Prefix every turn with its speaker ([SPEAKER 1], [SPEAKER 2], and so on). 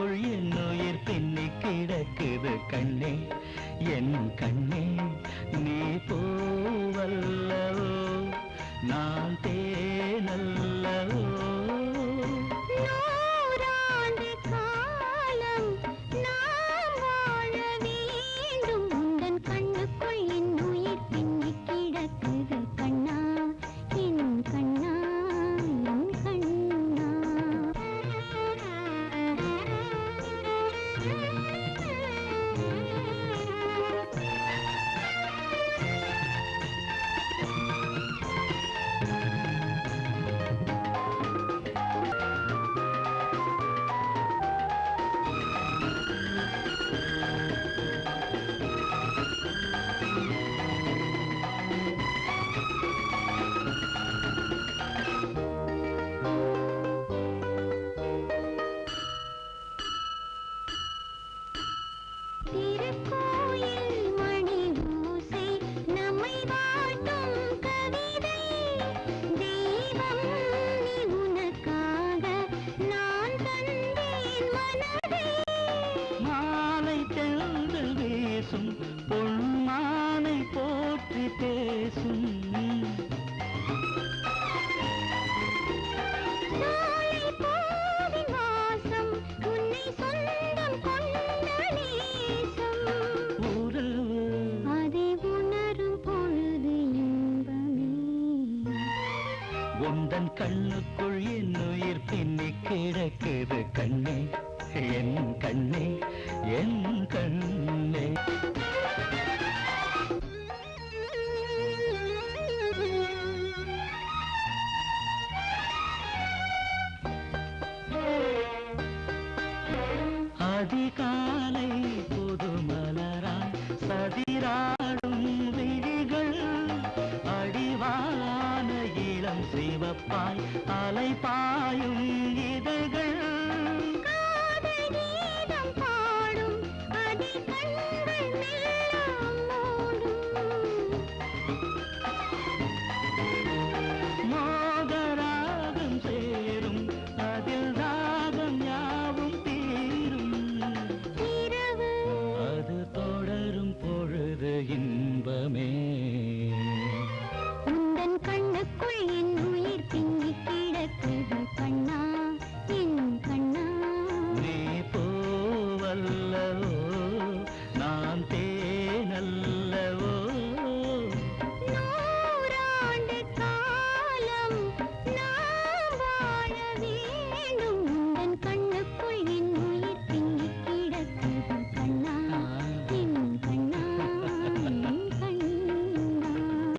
[SPEAKER 1] கண்ணுக்குள் என் உயிர் பின்னி கிடக்குது கண்ணே என் கண்ணே நீ பூவல்லவோ நான் தேனல்லவோ
[SPEAKER 2] நூறாண்டு காலம் நாம் வாழ வேண்டும் உந்தன் கண்ணுக்குள் என் உயிர் பின்னி கிடக்குது கண்ணா என் கண்ணா என் கண்ணா திருக்கோயில் மணி ஓசை நம்மை வாட்டும் கவிதை தெய்வம் நீ உனக்காக நான் தந்தேன் மனதை
[SPEAKER 1] மாலை தென்றல் வீசும் பொன்மானை போற்றி பேசும்
[SPEAKER 2] சோலை பூவின் வாசம் உன்னை சொந்தம் கொண்ட நேசம்
[SPEAKER 1] உறவு
[SPEAKER 2] அதை உணரும் பொழுது இன்பமே
[SPEAKER 1] உந்தன் கண்ணுக்குள் என் உயிர் பின்னி கிடக்குது கண்ணே என் கண்ணே என் கண்ணே அதிகாலை புதுமலராய் சதிராடும் விழிகள் அடிவான இளம் சிவப்பாய் அலை பாயும்